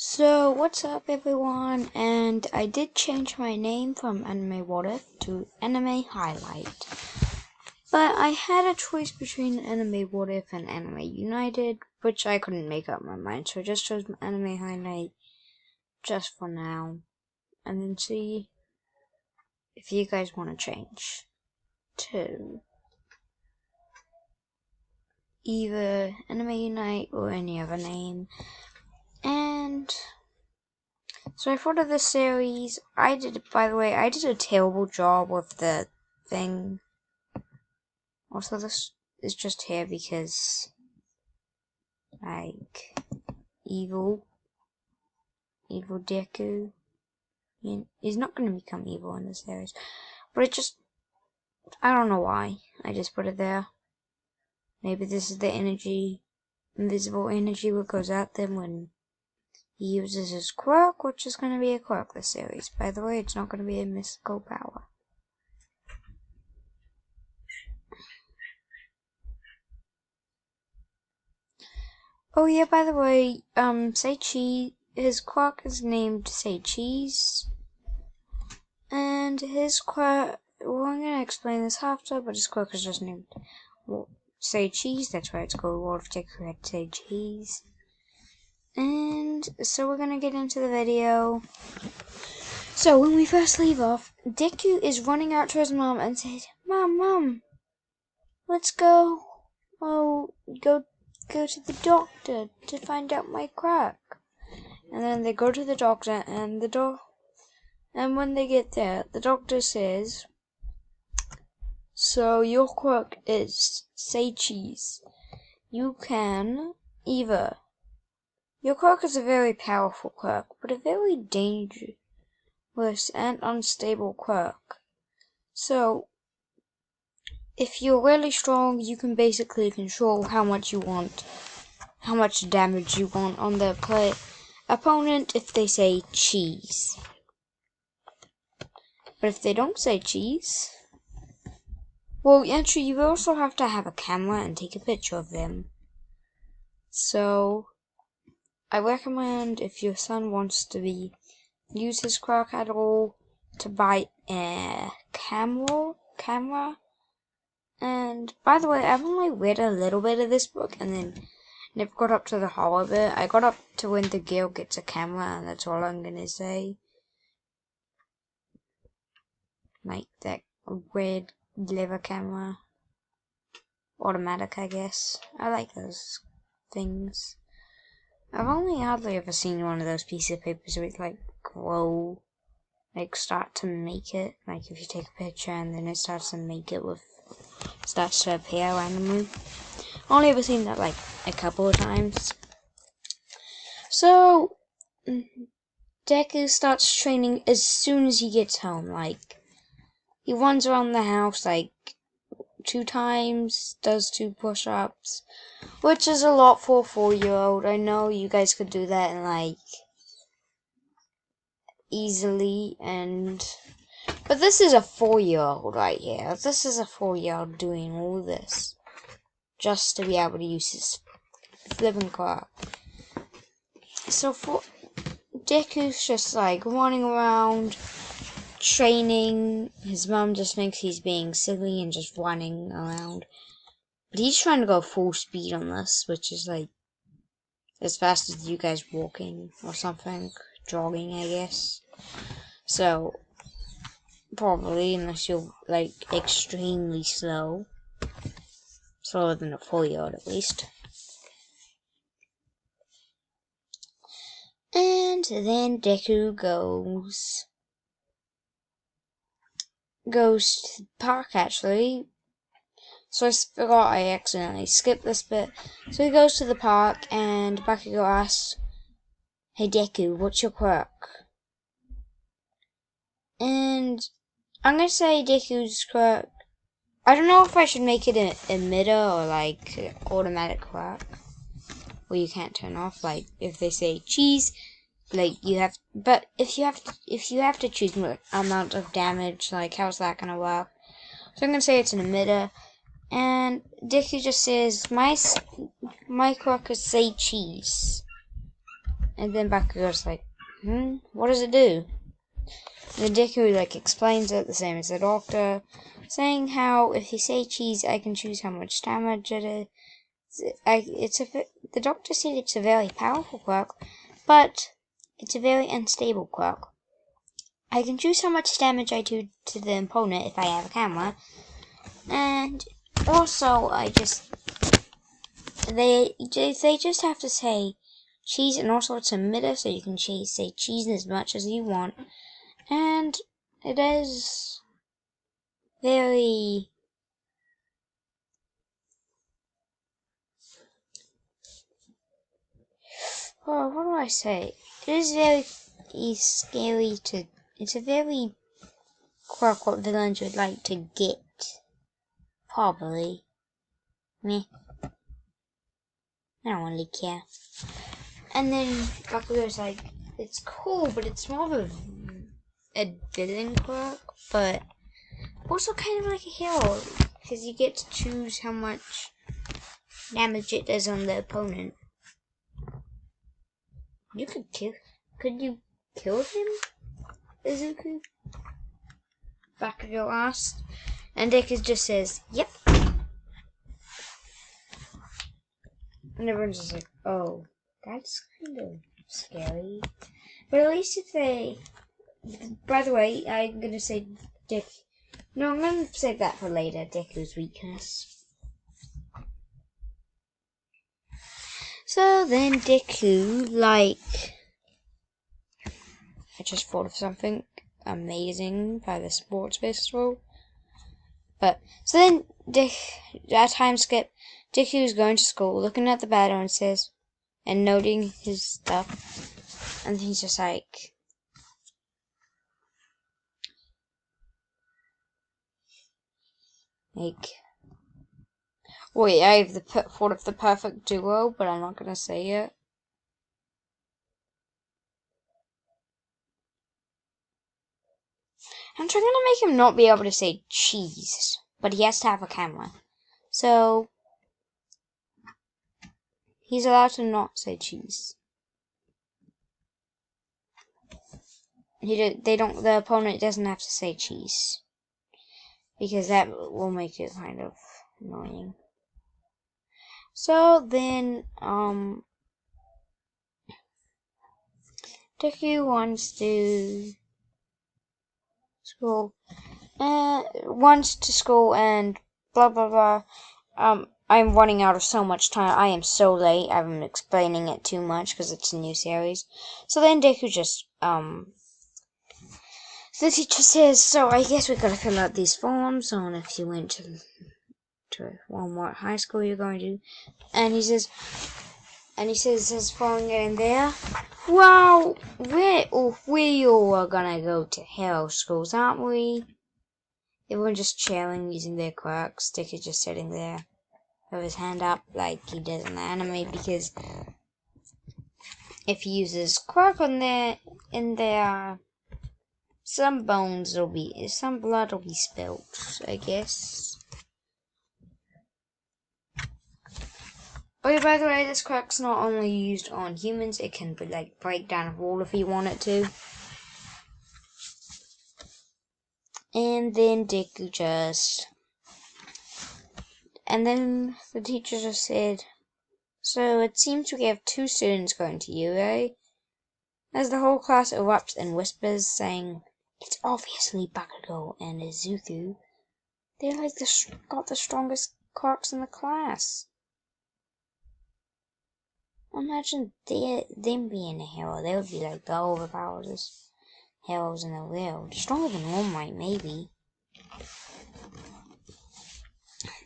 So, what's up everyone, and I did change my name from Anime What If to Anime Highlight. But I had a choice between Anime What If and Anime United, which I couldn't make up my mind, so I just chose Anime Highlight just for now. And then see if you guys want to change to either Anime Unite or any other name. And so I thought of this series. By the way, I did a terrible job with the thing. Also, this is just here because, like, evil Deku. He's not going to become evil in this series. But I don't know why. I just put it there. Maybe this is the energy, invisible energy that goes at them when he uses his quirk, which is going to be a quirk this series. By the way, it's not going to be a mystical power. Oh yeah, by the way, Say Cheese, his quirk is named Say Cheese. And his quirk, well, I'm going to explain this after, but his quirk is just named Say Cheese. That's why it's called World of Deku had Say Cheese. And so we're going to get into the video. So when we first leave off, Deku is running out to his mom and says, Mom, let's go. Oh, go to the doctor to find out my quirk. And then they go to the doctor, and when they get there, the doctor says, so your quirk is Say Cheese. You can either. Your quirk is a very powerful quirk, but a very dangerous and unstable quirk. So, if you're really strong, you can basically control how much damage you want on the opponent if they say cheese. But if they don't say cheese, well, actually, you also have to have a camera and take a picture of them. So, I recommend if your son wants to use his quirk at all, to buy a camera. And by the way, I've only read a little bit of this book and then never got up to the horror bit. I got up to when the girl gets a camera, and that's all I'm gonna say. Like that red leather camera. Automatic, I guess. I like those things. I've only hardly ever seen one of those pieces of paper so it grow, start to make it. Like if you take a picture and then it starts to appear randomly. Only ever seen that a couple of times. So Deku starts training as soon as he gets home. He runs around the house 2 times, does 2 push-ups, which is a lot for a 4-year-old. I know you guys could do that in easily, but this is a 4-year-old right here. This is a 4-year-old doing all this just to be able to use his flipping quirk. So Deku's just running around, training. His mom just thinks he's being silly and just running around. But he's trying to go full speed on this, which is as fast as you guys walking or something. Jogging, I guess. So, probably, unless you're extremely slow. Slower than a 4-year-old at least. And then Deku goes to the park, actually. So I forgot I accidentally skipped this bit. So he goes to the park, and Bakugo asks, hey Deku, what's your quirk? And I'm going to say Deku's quirk, I don't know if I should make it an emitter or automatic quirk, where you can't turn off. If they say cheese, you have, but if you have to choose what amount of damage, how's that gonna work? So I'm gonna say it's an emitter, and Deku just says, my quirk is Say Cheese, And then Bakugo's like, what does it do? And the Deku explains it the same as the doctor, saying how if you say cheese, I can choose how much damage it is. The doctor said it's a very powerful quirk, but it's a very unstable quirk. I can choose how much damage I do to the opponent if I have a camera, and also they just have to say cheese, and also it's a emitter, so you can say cheese as much as you want, and it is very well, what do I say? It is very scary to. It's a very quirk what villains would like to get. Probably. Meh. I don't really care. And then Bakugo's like, it's cool, but it's more of a villain quirk, but also kind of like a hero, because you get to choose how much damage it does on the opponent. Could you kill him, Izuku? Bakugo asked, and Deku just says, yep. And everyone's just like, oh, that's kind of scary. But at least if they... By the way, I'm going to say No, I'm going to save that for later, Deku's weakness. So then Deku, I just thought of something amazing by the sports festival. So then that time skip, Deku's going to school, looking at the battle and says, and noting his stuff, and he's just like, wait, I have thought of the perfect duo, but I'm not gonna say it. I'm trying to make him not be able to say cheese, but he has to have a camera. So he's allowed to not say cheese. The opponent doesn't have to say cheese, because that will make it kind of annoying. So then, Deku wants to school, and blah blah blah. I'm running out of so much time. I am so late. I'm explaining it too much because it's a new series. So then Deku just, the teacher says, so I guess we gotta fill out these forms on if you went to what high school you're going to. And he says, there's falling in there. Wow, we all are gonna go to hell schools, aren't we? Everyone just chilling, using their quirks. Deku just sitting there with his hand up like he does in the anime, because if he uses quirk on in there, some blood will be spilt, I guess. Oh yeah, by the way, this quirk's not only used on humans, it can break down a wall if you want it to. And then and then the teacher just said, so it seems we have 2 students going to you, eh? As the whole class erupts in whispers, saying, it's obviously Bakugo and Izuku. They're got the strongest quirks in the class. Imagine them being a hero. They would be the overpowered heroes in the world. Stronger than All Might, maybe.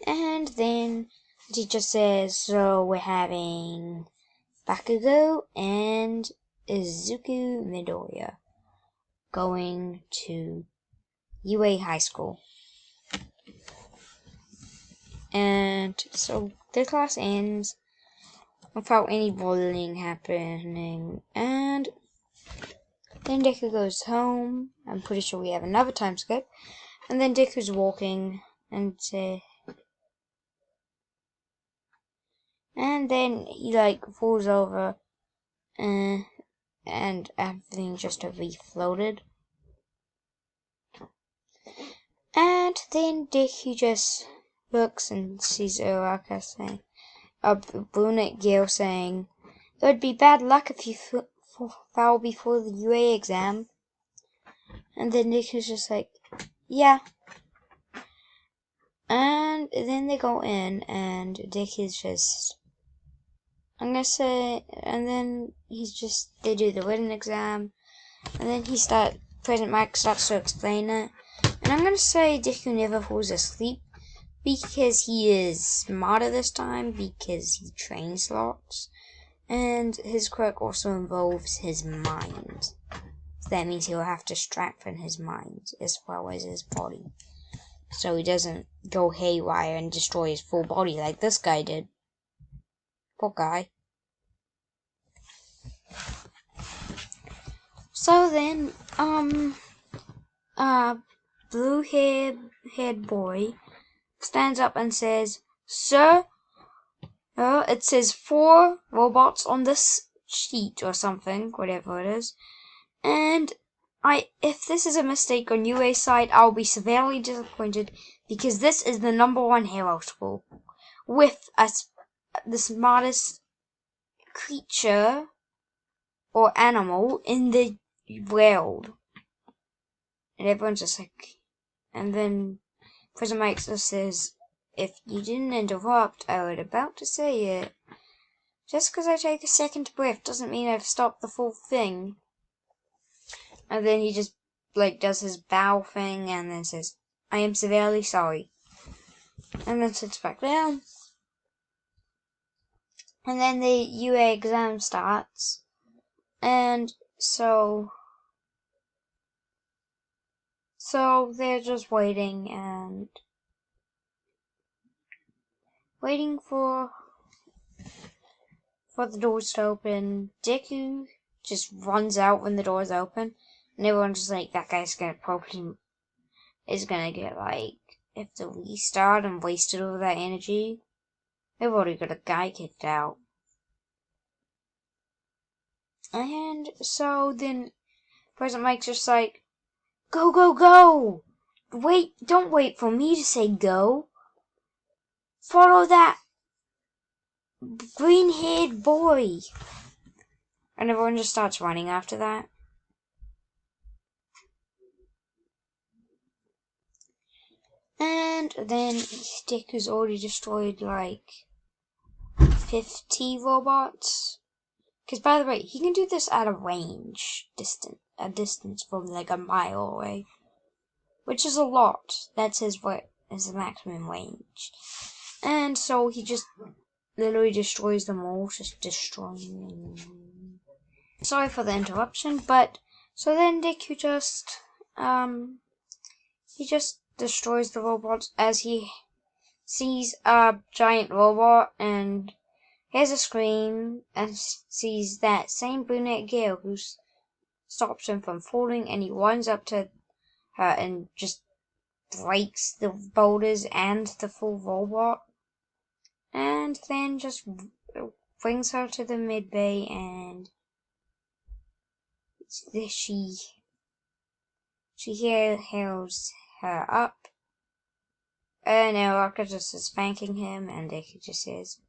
And then the teacher says, so we're having Bakugo and Izuku Midoriya going to UA High School. And so the class ends without any bullying happening, and then Deku goes home. I'm pretty sure we have another time skip, and then Deku's walking, and then he falls over, and everything just refloated. And then Deku just looks and sees Uraka saying, a brunette girl saying, it would be bad luck if you fell before the UA exam. And then Deku's just like, yeah. And then they go in, and Deku's just, I'm gonna say, and then they do the written exam, and then President Mike starts to explain it. And I'm gonna say Deku never falls asleep, because he is smarter this time, because he trains lots. And his quirk also involves his mind. So that means he'll have to strengthen his mind as well as his body, so he doesn't go haywire and destroy his full body like this guy did. Poor guy. So then, blue-haired boy stands up and says, Sir, it says 4 robots on this sheet or something, whatever it is, and if this is a mistake on UA's side, I'll be severely disappointed, because this is the #1 hero school with the smartest creature or animal in the world. And everyone's just like, and then President Mike says, if you didn't interrupt, I was about to say it. Just because I take a second breath doesn't mean I've stopped the full thing. And then he just does his bow thing and then says, I am severely sorry. And then sits back down. And then the UA exam starts. And so they're just waiting for the doors to open. Deku just runs out when the doors open. And everyone's just like, that guy's gonna get if the restart and wasted all that energy. They've already got a guy kicked out. And so then President Mike's just like, go, go, go! Wait, don't wait for me to say go. Follow that green-haired boy. And everyone just starts running after that. And then Deku's already destroyed 50 robots. Because, by the way, he can do this at a distance from a mile away. Which is a lot. That's his maximum range. And so he just literally destroys them all. Just destroying them. Sorry for the interruption, but so then Deku just destroys the robots as he sees a giant robot and hears a scream and sees that same brunette girl who stops him from falling, and he runs up to her and just breaks the boulders and the full robot, and then just brings her to the mid-bay, and she heals her up, and Uraka just is spanking him, and Deku just says,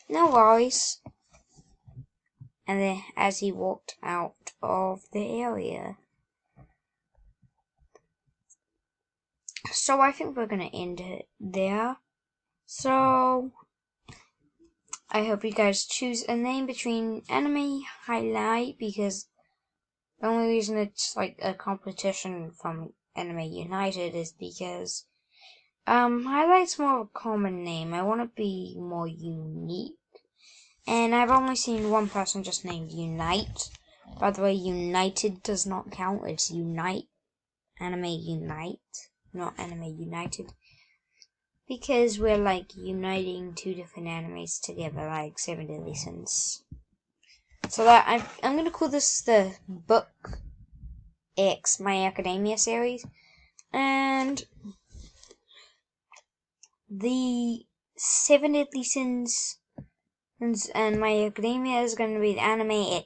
no worries. And then as he walked out of the area. So I think we're going to end it there. So I hope you guys choose a name between Anime Highlight, because the only reason it's a competition from Anime United is because Highlight's more of a common name. I want to be more unique. And I've only seen one person just named Unite. By the way, United does not count. It's Unite. Anime Unite. Not Anime United. Because we're uniting 2 different animes together, 7 Deadly Sins. So that I'm gonna call this the Book X My Academia series. And the 7 Deadly Sins and My Academia is going to be the Anime